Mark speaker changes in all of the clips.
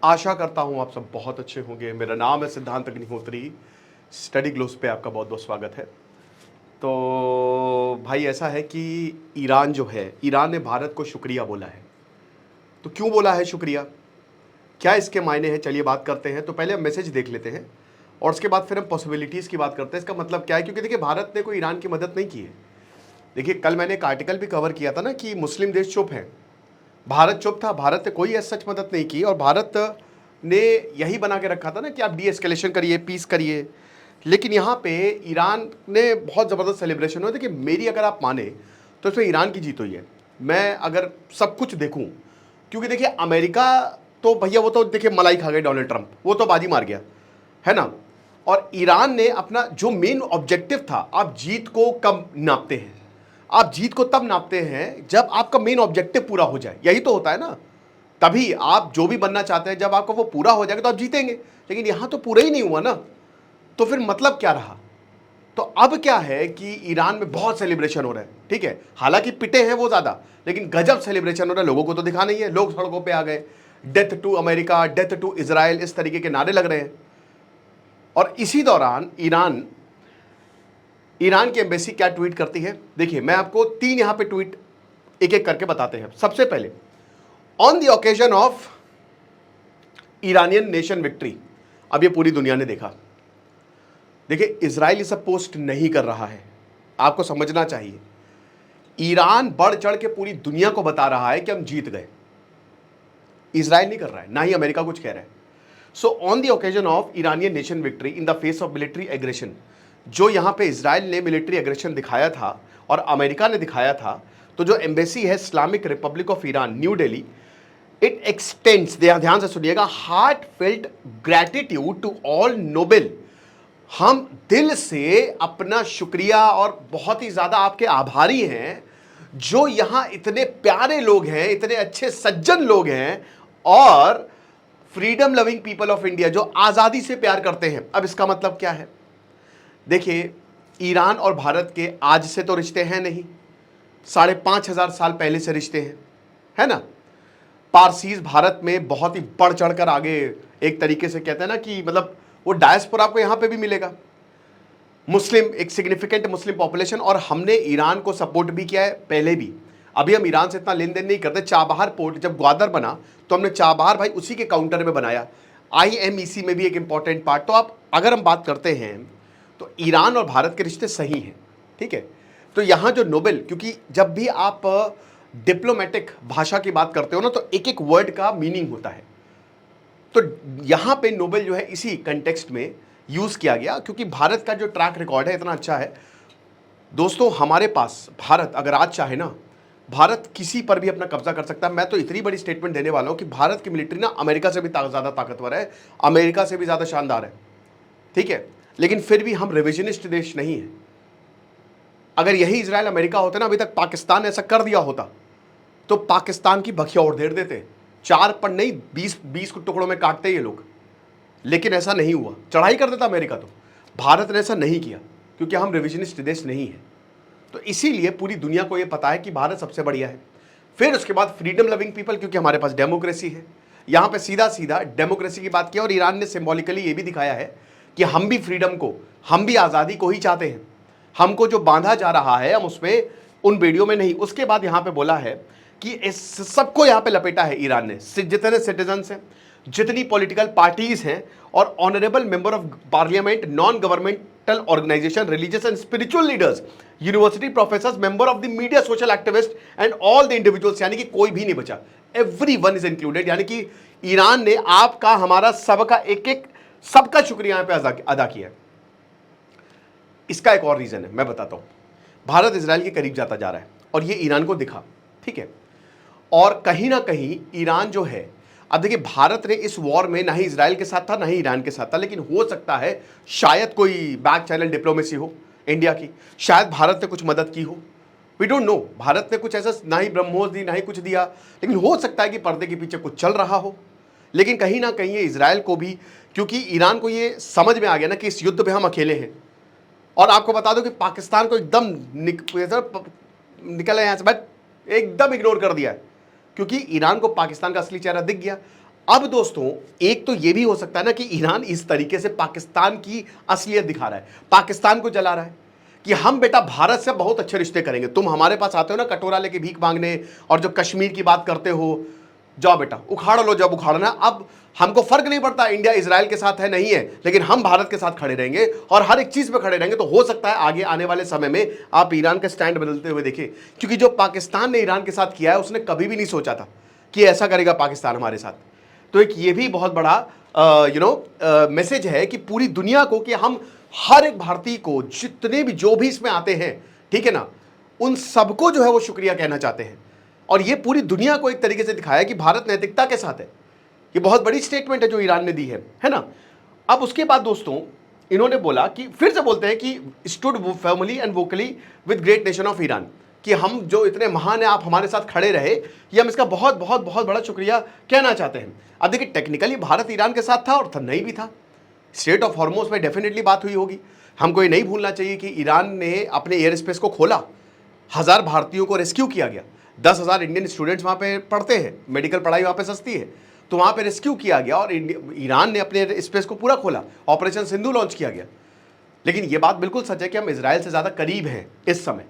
Speaker 1: आशा करता हूँ आप सब बहुत अच्छे होंगे। मेरा नाम है सिद्धांत अग्निहोत्री। स्टडी ग्लोस पे आपका बहुत बहुत स्वागत है। तो भाई ऐसा है कि ईरान जो है, ईरान ने भारत को शुक्रिया बोला है। तो क्यों बोला है शुक्रिया, क्या इसके मायने हैं, चलिए बात करते हैं। तो पहले हम मैसेज देख लेते हैं और उसके बाद फिर हम पॉसिबिलिटीज़ की बात करते हैं। इसका मतलब क्या है, क्योंकि देखिए भारत ने कोई ईरान की मदद नहीं की है। देखिए कल मैंने एक आर्टिकल भी कवर किया था ना कि मुस्लिम देश चुप हैं, भारत चुप था। भारत ने कोई ऐसा सच मदद नहीं की और भारत ने यही बना के रखा था ना कि आप डी एस्केलेशन करिए, पीस करिए। लेकिन यहाँ पे ईरान ने बहुत ज़बरदस्त सेलिब्रेशन हुआ। देखिए मेरी अगर आप माने तो इसमें ईरान की जीत हुई है। मैं अगर सब कुछ देखूँ, क्योंकि देखिए अमेरिका तो भैया वो तो देखिए मलाई खा गए, डोनाल्ड ट्रंप वो तो बाजी मार गया है ना। और ईरान ने अपना जो मेन ऑब्जेक्टिव था, आप जीत को कब नापते हैं, आप जीत को तब नापते हैं जब आपका मेन ऑब्जेक्टिव पूरा हो जाए। यही तो होता है ना, तभी आप जो भी बनना चाहते हैं जब आपका वो पूरा हो जाएगा तो आप जीतेंगे। लेकिन यहां तो पूरा ही नहीं हुआ ना, तो फिर मतलब क्या रहा। तो अब क्या है कि ईरान में बहुत सेलिब्रेशन हो रहा है, ठीक है। हालांकि पिटे हैं वो ज्यादा, लेकिन गजब सेलिब्रेशन हो रहा है। लोगों को तो दिखा नहीं है, लोग सड़कों पे आ गए, death to America, death to Israel, इस तरीके के नारे लग रहे हैं। और इसी दौरान ईरान की एम्बेसी क्या ट्वीट करती है, देखिए मैं आपको 3 यहां पे ट्वीट एक एक करके बताते हैं। सबसे पहले, on the occasion of Iranian nation victory. अब ये पूरी दुनिया ने देखा। देखिए इजराइल इस पोस्ट नहीं कर रहा है, आपको समझना चाहिए। ईरान बढ़ चढ़ के पूरी दुनिया को बता रहा है कि हम जीत गए। इजराइल नहीं कर रहा है, ना ही अमेरिका कुछ कह रहा है। So on the occasion of Iranian nation victory in the face of military aggression, जो यहां पे इजराइल ने मिलिट्री एग्रेशन दिखाया था और अमेरिका ने दिखाया था, तो जो एम्बेसी है Islamic Republic of Iran New Delhi, it extends, ध्यान से सुनिएगा, heartfelt gratitude to all noble. हम दिल से अपना शुक्रिया और बहुत ही ज्यादा आपके आभारी हैं, जो यहां इतने प्यारे लोग हैं, इतने अच्छे सज्जन लोग हैं और freedom loving people of India जो आजादी से प्यार करते हैं। अब इसका मतलब क्या है, देखिए ईरान और भारत के आज से तो रिश्ते हैं नहीं, 5,500 साल पहले से रिश्ते हैं, है ना। पारसीज भारत में बहुत ही बढ़ चढ़कर आगे, एक तरीके से कहते हैं ना कि मतलब वो डायस्पोरा आपको यहां पे भी मिलेगा। मुस्लिम, एक सिग्निफिकेंट मुस्लिम पॉपुलेशन, और हमने ईरान को सपोर्ट भी किया है पहले भी। अभी हम ईरान से इतना लेन देन नहीं करते। चाबहार पोर्ट जब ग्वादर बना तो हमने चाबहार भाई उसी के काउंटर में बनाया। आईएमईसी में भी एक इंपॉर्टेंट पार्ट। तो आप अगर हम बात करते हैं तो ईरान और भारत के रिश्ते सही हैं, ठीक है। तो यहां जो नोबेल, क्योंकि जब भी आप डिप्लोमेटिक भाषा की बात करते हो ना, तो एक एक वर्ड का मीनिंग होता है। तो यहां पे नोबेल जो है इसी कंटेक्स्ट में यूज किया गया, क्योंकि भारत का जो ट्रैक रिकॉर्ड है इतना अच्छा है। दोस्तों हमारे पास भारत अगर आज चाहे ना, भारत किसी पर भी अपना कब्जा कर सकता है। मैं तो इतनी बड़ी स्टेटमेंट देने वाला हूं कि भारत की मिलिट्री ना अमेरिका से भी ज्यादा ताकतवर है, अमेरिका से भी ज्यादा शानदार है, ठीक है। लेकिन फिर भी हम रिविजनिस्ट देश नहीं है। अगर यही इजराइल अमेरिका होते ना, अभी तक पाकिस्तान ऐसा कर दिया होता तो पाकिस्तान की बखिया उड़ेड़ देते, 4 पर नहीं 20 टुकड़ों में काटते ये लोग। लेकिन ऐसा नहीं हुआ, चढ़ाई कर देता अमेरिका। तो भारत ने ऐसा नहीं किया क्योंकि हम रिविजनिस्ट देश नहीं है। तो इसीलिए पूरी दुनिया को यह पता है कि भारत सबसे बढ़िया है। फिर उसके बाद फ्रीडम लविंग पीपल, क्योंकि हमारे पास डेमोक्रेसी है। यहां पे सीधा सीधा डेमोक्रेसी की बात किया और ईरान ने सिंबॉलिकली ये भी दिखाया है कि हम भी फ्रीडम को, हम भी आज़ादी को ही चाहते हैं। हमको जो बांधा जा रहा है हम उसमें, उन वीडियो में नहीं। उसके बाद यहां पे बोला है कि इस सबको यहां पे लपेटा है ईरान ने, जितने सिटीजन्स हैं, जितनी पॉलिटिकल पार्टीज हैं और honourable member of parliament, non governmental organisation, religious and spiritual leaders, university professors, member of the media, social activist and all the individuals, यानी कि कोई भी नहीं बचा, एवरीवन इज इंक्लूडेड। यानी कि ईरान ने आपका, हमारा, सबका, एक एक सबका शुक्रिया यहां पे अदा किया है। इसका एक और रीजन है, मैं बताता हूं। भारत इजराइल के करीब जाता जा रहा है और ये ईरान को दिखा, ठीक है। और कहीं ना कहीं ईरान जो है, अब देखिए भारत ने इस वॉर में ना ही इजराइल के साथ था ना ही ईरान के साथ था, लेकिन हो सकता है शायद कोई बैक चैनल डिप्लोमेसी हो इंडिया की, शायद भारत ने कुछ मदद की हो, वी डोंट नो। भारत ने कुछ ऐसा ना ही ब्रह्मोस दी ना ही कुछ दिया, लेकिन हो सकता है कि पर्दे के पीछे कुछ चल रहा हो। लेकिन कहीं ना कहीं ये इजराइल को भी, क्योंकि ईरान को ये समझ में आ गया ना कि इस युद्ध में हम अकेले हैं। और आपको बता दो कि पाकिस्तान को एकदम निकला यहां से, बट एकदम इग्नोर कर दिया है, क्योंकि ईरान को पाकिस्तान का असली चेहरा दिख गया। अब दोस्तों एक तो ये भी हो सकता है ना कि ईरान इस तरीके से पाकिस्तान की असलियत दिखा रहा है, पाकिस्तान को जला रहा है कि हम बेटा भारत से बहुत अच्छे रिश्ते करेंगे, तुम हमारे पास आते हो ना कटोरा लेके भीख मांगने और जो कश्मीर की बात करते हो, जाओ बेटा उखाड़ लो जब उखाड़ना। अब हमको फर्क नहीं पड़ता इंडिया इजराइल के साथ है नहीं है, लेकिन हम भारत के साथ खड़े रहेंगे और हर एक चीज पे खड़े रहेंगे। तो हो सकता है आगे आने वाले समय में आप ईरान का स्टैंड बदलते हुए देखें, क्योंकि जो पाकिस्तान ने ईरान के साथ किया है उसने कभी भी नहीं सोचा था कि ऐसा करेगा पाकिस्तान हमारे साथ। तो एक ये भी बहुत बड़ा मैसेज है कि पूरी दुनिया को कि हम हर एक भारतीय को, जितने भी जो भी इसमें आते हैं, ठीक है ना, उन सबको जो है वो शुक्रिया कहना चाहते हैं। और ये पूरी दुनिया को एक तरीके से दिखाया कि भारत नैतिकता के साथ है। ये बहुत बड़ी स्टेटमेंट है जो ईरान ने दी है ना। अब उसके बाद दोस्तों इन्होंने बोला कि फिर से बोलते हैं कि stood firmly and vocally with great nation of Iran, कि हम जो इतने महान हैं, आप हमारे साथ खड़े रहे, ये हम इसका बहुत बहुत बहुत बड़ा शुक्रिया कहना चाहते हैं। अब देखिए टेक्निकली भारत ईरान के साथ था और नहीं भी था, स्ट्रेट ऑफ हॉर्मुज़ में डेफिनेटली बात हुई होगी। हमको ये नहीं भूलना चाहिए कि ईरान ने अपने एयर स्पेस को खोला, 1000 भारतीयों को रेस्क्यू किया गया, 10,000 इंडियन स्टूडेंट्स वहाँ पे पढ़ते हैं, मेडिकल पढ़ाई वहाँ पे सस्ती है, तो वहाँ पे रेस्क्यू किया गया और ईरान ने अपने स्पेस को पूरा खोला, ऑपरेशन सिंधु लॉन्च किया गया। लेकिन ये बात बिल्कुल सच है कि हम इजराइल से ज़्यादा करीब हैं इस समय।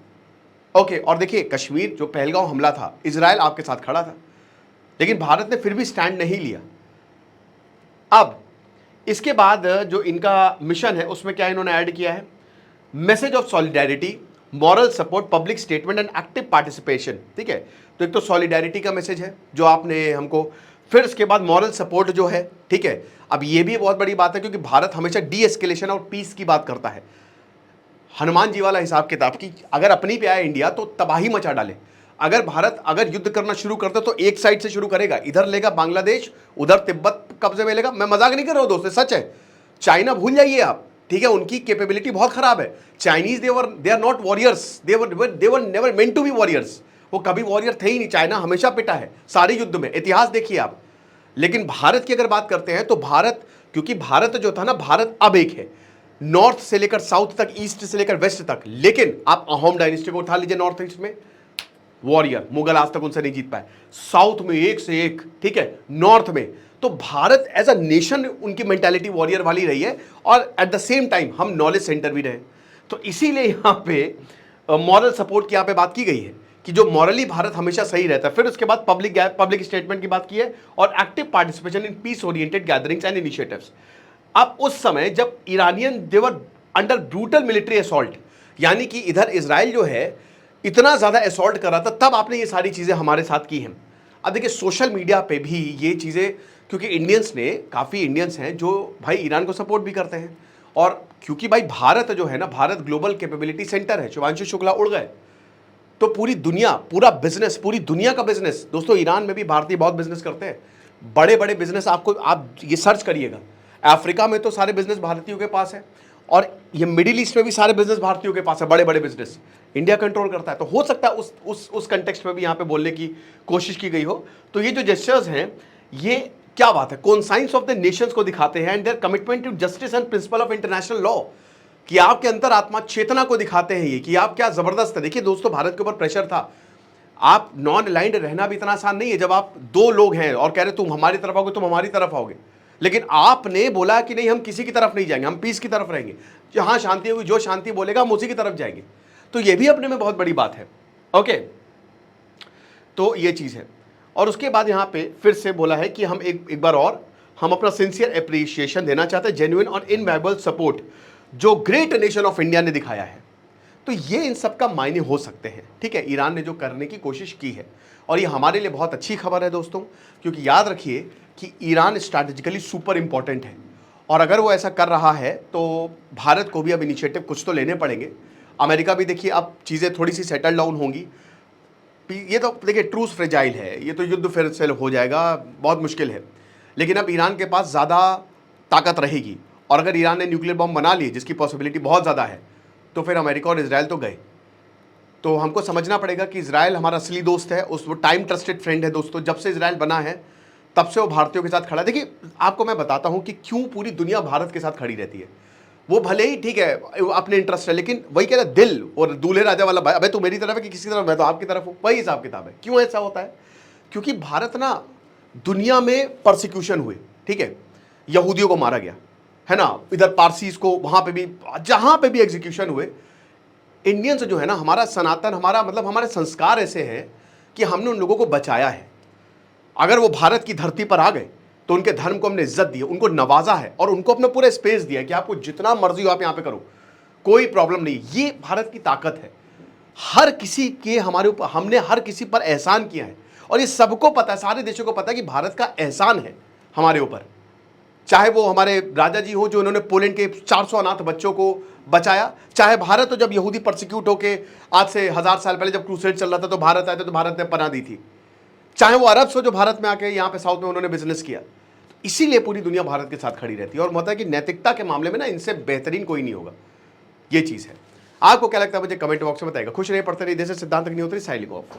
Speaker 1: ओके, और देखिए कश्मीर जो पहलगांव हमला था, इजराइल आपके साथ खड़ा था, लेकिन भारत ने फिर भी स्टैंड नहीं लिया। अब इसके बाद जो इनका मिशन है उसमें क्या इन्होंने ऐड किया है, message of solidarity, moral support, public statement and active participation. ठीक है, तो एक तो सॉलिडेरिटी का मैसेज है जो आपने हमको, फिर उसके बाद मॉरल सपोर्ट जो है, ठीक है। अब ये भी बहुत बड़ी बात है क्योंकि भारत हमेशा डी एस्केलेशन और पीस की बात करता है, हनुमान जी वाला हिसाब किताब की, अगर अपनी पे आए इंडिया तो तबाही मचा डाले। अगर भारत अगर युद्ध करना शुरू करता तो एक साइड से शुरू करेगा, इधर लेगा बांग्लादेश, उधर तिब्बत कब्जे में लेगा। मैं मजाक नहीं कर रहा हूं दोस्तों, सच है। चाइना भूल जाइए आप, ठीक है, उनकी कैपेबिलिटी बहुत खराब है। Chinese they are not warriors, they were never meant to be warriors, वो कभी वॉरियर थे ही नहीं। चाइना हमेशा पिटा है सारे युद्ध में, इतिहास देखिए आप। लेकिन भारत की अगर बात करते हैं तो भारत, क्योंकि भारत जो था ना, भारत अब एक है, नॉर्थ से लेकर साउथ तक, ईस्ट से लेकर वेस्ट तक। लेकिन आप अहोम डायनेस्टी को उठा लीजिए, नॉर्थ ईस्ट में वॉरियर, मुगल आज तक उनसे नहीं जीत पाए, साउथ में एक से एक, ठीक है, नॉर्थ में। तो भारत एज अ नेशन उनकी मेंटालिटी वॉरियर वाली रही है, और एट द सेम टाइम हम नॉलेज सेंटर भी रहे। तो इसीलिए यहां पे मॉरल सपोर्ट की यहां पे बात की गई है कि जो मॉरली भारत हमेशा सही रहता है। फिर उसके बाद पब्लिक स्टेटमेंट की बात की है और active participation in peace oriented gatherings and initiatives. अब उस समय जब ईरानियन देवर अंडर ब्रूटल मिलिट्री असॉल्ट, यानी कि इधर इजराइल जो है इतना ज़्यादा असॉल्ट कर रहा था, तब आपने ये सारी चीज़ें हमारे साथ की हैं। अब देखिए सोशल मीडिया पे भी ये चीज़ें, क्योंकि इंडियंस ने, काफ़ी इंडियंस हैं जो भाई ईरान को सपोर्ट भी करते हैं, और क्योंकि भाई भारत जो है ना, भारत ग्लोबल कैपेबिलिटी सेंटर है। शुभांशु शुक्ला उड़ गए तो पूरी दुनिया, पूरा बिजनेस, पूरी दुनिया का बिजनेस, दोस्तों ईरान में भी भारतीय बहुत बिजनेस करते हैं, बड़े बड़े बिजनेस। आपको आप ये सर्च करिएगा, अफ्रीका में तो सारे बिजनेस भारतीयों के पास है, और ये मिडिल ईस्ट में भी सारे बिजनेस भारतीयों के पास है, बड़े बड़े बिजनेस इंडिया कंट्रोल करता है। तो हो सकता है उस कंटेक्स्ट में भी यहाँ पे बोलने की कोशिश की गई हो। तो ये जो जेस्चर्स हैं, ये क्या बात है, कॉन्साइंस ऑफ द नेशंस को दिखाते हैं and their commitment to justice and principle of international law, कि आपके अंतरात्मा चेतना को दिखाते हैं ये, कि आप क्या जबरदस्त है। देखिए दोस्तों, भारत के ऊपर प्रेशर था, आप नॉन अलाइंड रहना भी इतना आसान नहीं है जब आप दो लोग हैं और कह रहे तुम हमारी तरफ आओगे, तुम हमारी तरफ आओगे। लेकिन आपने बोला कि नहीं, हम किसी की तरफ नहीं जाएंगे, हम पीस की तरफ रहेंगे, जहां शांति होगी, जो शांति बोलेगा हम उसी की तरफ जाएंगे। तो ये भी अपने में बहुत बड़ी बात है। ओके, तो ये चीज़ है। और उसके बाद यहाँ पे फिर से बोला है कि हम एक बार और हम अपना सिंसियर अप्रिशिएशन देना चाहते हैं, जेन्युइन और इनवेरिएबल सपोर्ट जो ग्रेट नेशन ऑफ इंडिया ने दिखाया है। तो ये इन सब का मायने हो सकते हैं, ठीक है, ईरान ने जो करने की कोशिश की है। और ये हमारे लिए बहुत अच्छी खबर है दोस्तों, क्योंकि याद रखिए कि ईरान स्ट्रैटेजिकली सुपर इंपॉर्टेंट है, और अगर वो ऐसा कर रहा है तो भारत को भी अब इनिशिएटिव कुछ तो लेने पड़ेंगे। अमेरिका भी देखिए अब चीज़ें थोड़ी सी सेटल डाउन होंगी। ये तो देखिए ट्रूस फ्रेजाइल है, ये तो युद्ध फिर से हो जाएगा, बहुत मुश्किल है। लेकिन अब ईरान के पास ज़्यादा ताकत रहेगी, और अगर ईरान ने न्यूक्लियर बम बना लिए, जिसकी पॉसिबिलिटी बहुत ज़्यादा है, तो फिर अमेरिका और इजराइल तो गए। तो हमको समझना पड़ेगा कि इजराइल हमारा असली दोस्त है, वो टाइम ट्रस्टेड फ्रेंड है दोस्तों। जब से इजराइल बना है तब से वो भारतीयों के साथ खड़ा है। देखिए आपको मैं बताता हूँ कि क्यों पूरी दुनिया भारत के साथ खड़ी रहती है। वो भले ही ठीक है अपने इंटरेस्ट है, लेकिन वही कह रहा है दिल और दूल्हे राजा वाला, भाई अबे तू मेरी तरफ है कि किसी तरफ, मैं तो आपकी तरफ हूँ, वही हिसाब किताब है। क्यों ऐसा होता है? क्योंकि भारत ना दुनिया में परसिक्यूशन हुए, ठीक है, यहूदियों को मारा गया है ना, इधर पारसीज को, वहां पे भी, जहां पे भी एग्जीक्यूशन हुए, इंडियंस जो है ना, हमारा सनातन, हमारा मतलब हमारे संस्कार ऐसे हैं कि हमने उन लोगों को बचाया है। अगर वो भारत की धरती पर आ गए तो उनके धर्म को हमने इज्जत दी, उनको नवाजा है और उनको अपना पूरा स्पेस दिया कि आपको जितना मर्जी हो आप यहां पे करो, कोई प्रॉब्लम नहीं। ये भारत की ताकत है। हर किसी के हमारे ऊपर, हमने हर किसी पर एहसान किया है और ये सबको पता है, सारे देशों को पता है कि भारत का एहसान है हमारे ऊपर। चाहे वो हमारे राजा जी हो जो उन्होंने पोलैंड के 400 अनाथ बच्चों को बचाया, चाहे भारत हो जब यहूदी परसिक्यूट होके आज से 1000 साल पहले जब क्रूसेड चल रहा था तो भारत आए थे तो भारत ने पनाह दी थी, चाहे वो अरब्स हो जो भारत में आके यहाँ पे साउथ में उन्होंने बिजनेस किया। इसीलिए पूरी दुनिया भारत के साथ खड़ी रहती है और मतलब है कि नैतिकता के मामले में ना इनसे बेहतरीन कोई नहीं होगा। ये चीज़ है। आपको क्या लगता है मुझे कमेंट बॉक्स में बताएगा। खुश रहिए, पढ़ते रहिए। देश सिद्धांत अग्निहोत्री, साइलिंग ऑफ।